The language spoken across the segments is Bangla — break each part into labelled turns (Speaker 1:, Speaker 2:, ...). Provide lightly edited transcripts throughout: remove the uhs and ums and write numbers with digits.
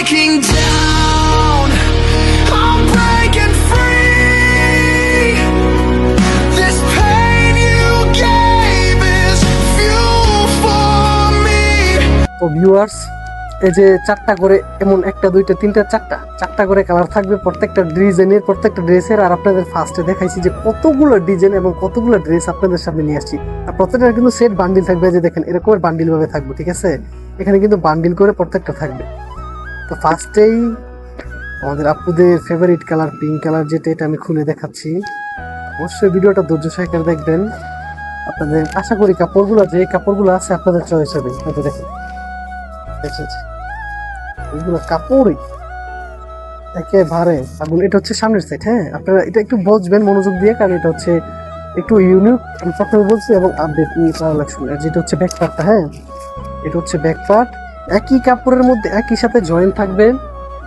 Speaker 1: breaking down. I'm breaking free. This pain you gave is fuel for me.
Speaker 2: তো ভিউয়ার্স, এই যে চারটা করে, এমন একটা দুইটা তিনটা চারটা করে কালার থাকবে প্রত্যেকটা ডিজাইনের, প্রত্যেকটা ড্রেসের। আর আপনাদের ফার্স্টে দেখাইছি যে কতগুলো ডিজাইন এবং কতগুলো ড্রেস আপনাদের সামনে নিয়ে আসছি। আর প্রত্যেকটা কিন্তু সেট বান্ডিল থাকবে, যে দেখেন এরকমের বান্ডিল ভাবে থাকবে, ঠিক আছে? এখানে কিন্তু বান্ডিল করে প্রত্যেকটা থাকবে। তো ফার্স্টেই আমাদের আপুদের ফেভারিট কালার পিঙ্ক কালার, যেটা এটা আমি খুলে দেখাচ্ছি। অবশ্যই ভিডিওটা ধৈর্য সহকারে দেখবেন। আপনাদের আশা করি কাপড়গুলো, যে কাপড়গুলো আছে আপনাদের চয়েস হবে। দেখেন এগুলো কাপড়ই একেবারে আগুন। এটা হচ্ছে সামনের সাইড, হ্যাঁ আপনারা এটা একটু বুঝবেন মনোযোগ দিয়ে, কারণ এটা হচ্ছে একটু ইউনিক। আমি প্রথমে বলছি এবং আপডেট নিয়ে ভালো লাগছে। আর যেটা হচ্ছে ব্যাক পার্টটা, হ্যাঁ এটা হচ্ছে ব্যাক পার্ট। একই কাপড়ের মধ্যে একই সাথে জয়েন্ট থাকবে।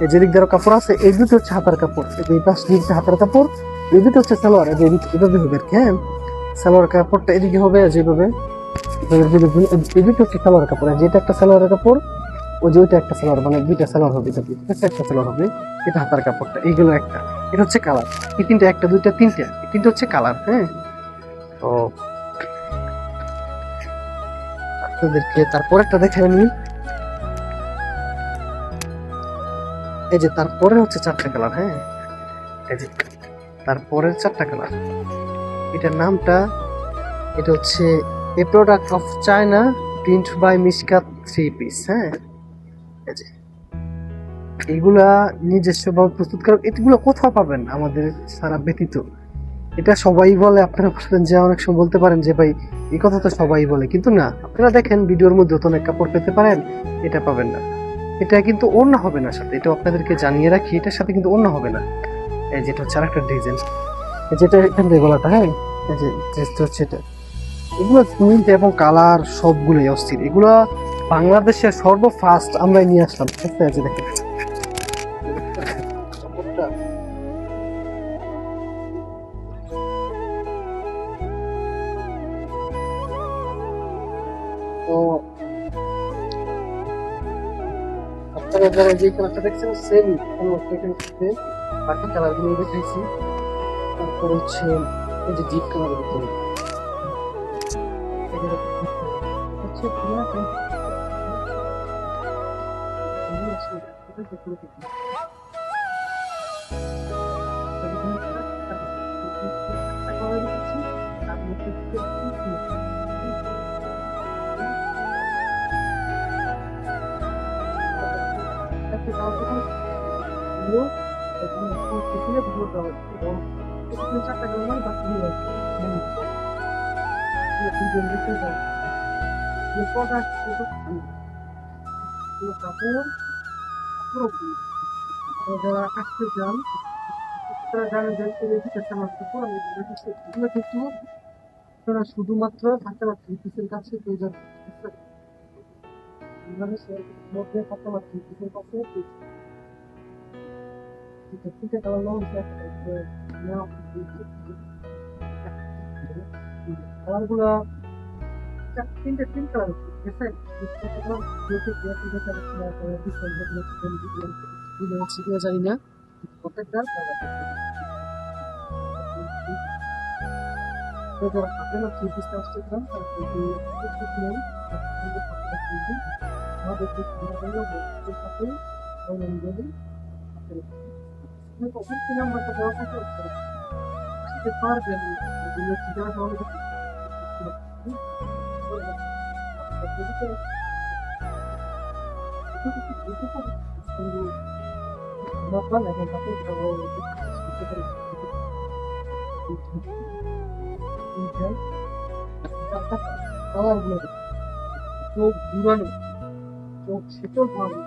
Speaker 2: এই যেদিক দ্বারা কাপড় আছে, এই দুটো হচ্ছে হাতার কাপড়, এই পাশ দিকে হাতার কাপড়, এই দুটো হচ্ছে সালোয়ার। এভাবে হবে আর কি, হ্যাঁ সালোয়ার কাপড়টা এদিকে হবে যেভাবে, এই দুটো হচ্ছে সালোয়ার কাপড়। আর যেটা একটা সালোয়ারের কাপড়, ওই যে ওইটা একটা সালোয়ার, মানে দুইটা সালোয়ার হবে, একটা সালোয়ার হবে। এটা হাতার কাপড়টা, এইগুলো একটা। এটা হচ্ছে কালার। এই তিনটা, একটা দুইটা তিনটা, এই তিনটা হচ্ছে কালার, হ্যাঁ। তো আপনাদেরকে তারপর একটা দেখাই আমি। এই যে তারপরে হচ্ছে চারটা কালার, হ্যাঁ এই যে তারপরের চারটা কালার। এটার নামটা, এটা হচ্ছে a product of China, print by Mishkat three piece, হ্যাঁ এই যে এগুলা নিজস্ব ভাবে প্রস্তুত করা। এগুলো কোথাও পাবেন আমাদের সারা ব্যতীত। এটা সবাই বলে, আপনারা বলবেন যে অনেক সময় বলতে পারেন যে ভাই এই কথা তো সবাই বলে, কিন্তু না। আপনারা দেখেন ভিডিওর মধ্যে তো অনেক কাপড় পেতে পারেন, এটা পাবেন না। এটা কিন্তু ওড়না হবে না সাথে, এটা আপনাদেরকে জানিয়ে রাখি, এটার সাথে কিন্তু ওড়না হবে না। এই যেটা হচ্ছে আরেকটা ডিজাইন, যেটা এখান থেকে গলাটা, হ্যাঁ এই যে ড্রেসটা হচ্ছে এটা। এগুলো প্রিন্ট এবং কালার সবগুলোই অস্থির। এগুলো বাংলাদেশের সর্বফার্স্ট আমরা নিয়ে আসলাম, ঠিক আছে? দেখেন তো আপনারা যারা যে কালারটা দেখছেন সেম বাকি কালার গুলো দেখাইছি। তারপর হচ্ছে এই যে ডিপ কালারের ভিতরে হচ্ছে যারা আসতে চান তারা জানেন যে এগুলো কিন্তু আপনারা শুধুমাত্র ফাতেমা থ্রি পিসের কাছে পেয়ে যাবেন। বাংলাদেশের মধ্যে ফাতেমা থ্রি পিসের কাছে কালারগুলো তিনটে তিন কালার, ঠিক আছে? জানি না প্রত্যেকটা আপনারা থ্রি পিসটা আসতে চান আমাদের সাথে অবশ্যই নাম্বারটা দেওয়া থাকে, আসতে পারবেন। ঠিকানা সহজে চোখ ঘুরানো, চোখ শীতল ভাবে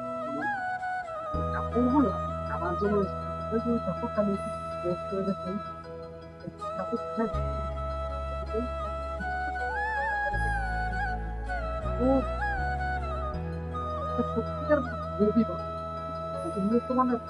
Speaker 2: কাপড়গুলো আমার জন্য কাপড়টা আমি পোস্ট করে দেখেন। কাপড় সত্যিকার গভীর উন্নত মানের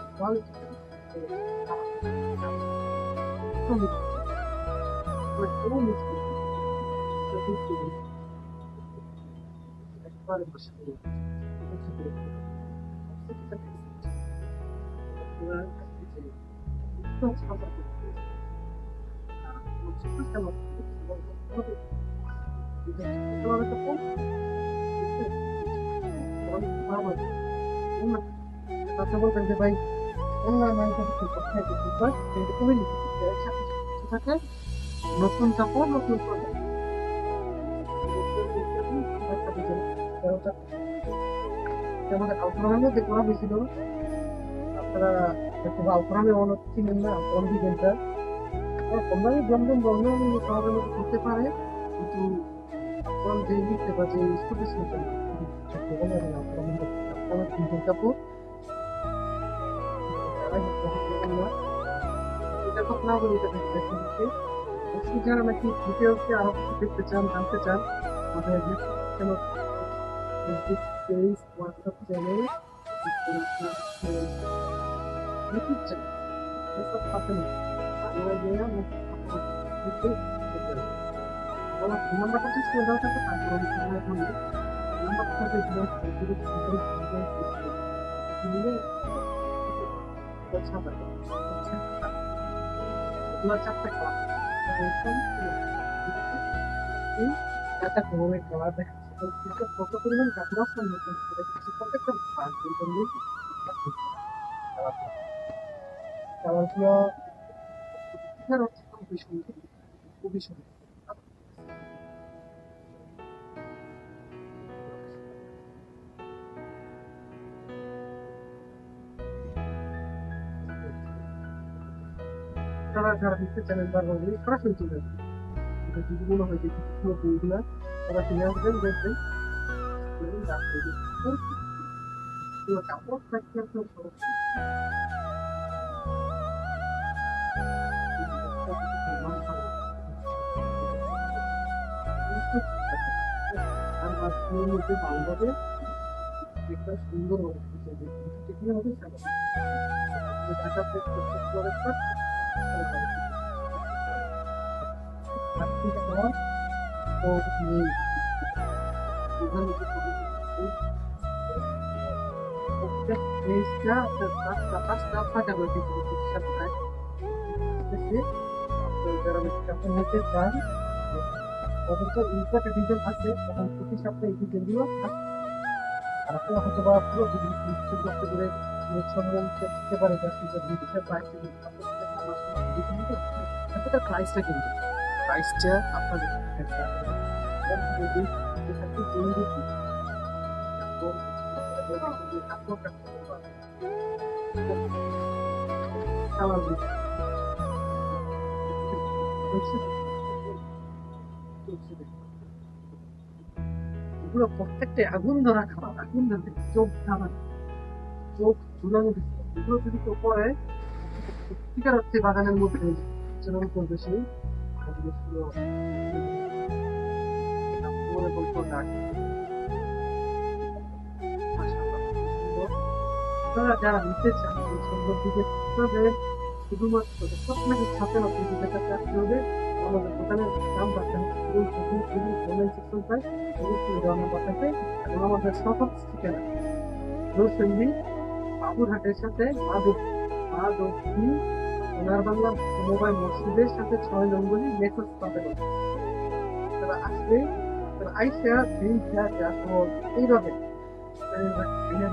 Speaker 2: কথা বলতেন যে ভাই অনলাইন কিছু কোথায় কিছু কর কিন্তু তুমি লিখতে সাথে সাথে নতুন কাপড় নতুন প্রোডাক্ট আমাদের আউটরামের মধ্যে করা হয়েছিল আপনারা হয়তো আউটরামে অনেক চিনেন না কম ডিজাইনটা কম দামি জমজম জমজম শহরের মধ্যে করতে পারে কিন্তু আপনার যে লিখতে বা যে স্কুটি শুনতেন আপনার তিনজন কাপড় এটা কথা না বলি এটা দেখতে যারা নাকি ডিটেলসে আরো কিছু দেখতে চান জানতে চান আমাদের Facebook page WhatsApp channel YouTube channel এসব থাকে না আপনারা গিয়ে আমার নাম্বারটা চেষ্টা করে দেওয়া থাকে তারপর আমি নাম্বারটা থাকে চারটা ক্লাস একটা ঘুমের খাবার দেখাচ্ছে কত পরিমাণ কাপড় আসছে প্রত্যেকটা খেলাধুলা খুবই সুন্দর খুবই সুন্দর যারা যারা দেখতে চ্যানেল বারবার সরাসরি চলে আসবে যদি মনে হয় যে কিছু বইগুলা তারা ফিরে আসবেন দেখবেন কাপড় থাকতে আপনার আর মাঝখানের মধ্যে ভালোভাবে একটা সুন্দর হবে যারা কাপড় নিতে চান অথচ ইনস্টাতে ডিজাইন আছে তখন প্রতি সপ্তাহে এই ডিজাইনগুলো থাকে আর আপনারা হয়তো বা পুরো যদি করতে করে সম্মান করতে পারে প্রাইসটা প্রাইসটা কিন্তু প্রাইসটা আপনাদের এগুলো প্রত্যেকটা আগুন ধরা খাবার আগুন ধরে চোখ খাবার চোখ ঝুলানো এগুলো যদি কেউ পরে সত্যিকার হচ্ছে বাগানের মধ্যে চরণ করবে সেই যারা নিতে চান সুন্দর দিকে শুধুমাত্র আপনাকে সাথে আপনি যেটা চাকরি হবে আমাদের দোকানের দাম পাঠাতে এবং আমাদের সহজ ঠিকানা নরসিংদী বাবুরহাটের সাথে মা দক্ষিণ সোনার বাংলা মোবাইল মসজিদের সাথে 6 নম্বরই মেসেজ পাবেন তারা আসলে তারা আইসা এইভাবে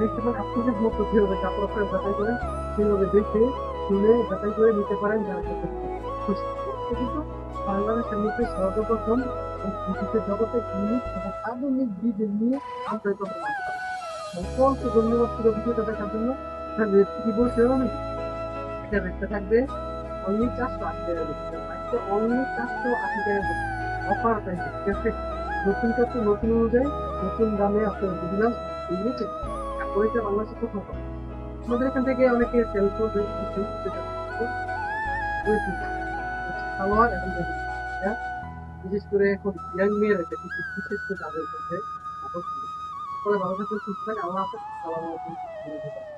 Speaker 2: দেখতে পারেন আপনাদের মতো যেভাবে কাপড় যাচাই করেন সেইভাবে দেখে শুনে যাচাই করে নিতে পারেন যারা কিন্তু বাংলাদেশের মধ্যে সর্বপ্রথম কৃষিতে জগতে ইউনিক এবং আধুনিক বীজ নিয়ে আন্তরিক সকলকে ধন্যবাদ ছিল ভিডিওটা দেখার জন্য কি বলছে এটা দেখতে থাকবে অনলি 480 টাকা অনলি 480 টাকা অফার পাইছে ঠিক আছে নতুন কাপড় নতুন অনুযায়ী নতুন দামে আপনার দিলাম ইংরেজি কাপড়টা বাংলাদেশে কোথাও পাবেন আমাদের এখান থেকে অনেকে সেল করবে সালোয়ার এবং বিশেষ করে এখন ইয়াং মেয়েরা বিশেষ করে তাদের ক্ষেত্রে সকলে ভালো থাকবেন সুস্থ থাকেন আল্লাহ হাফেজ। আসসালামু আলাইকুম।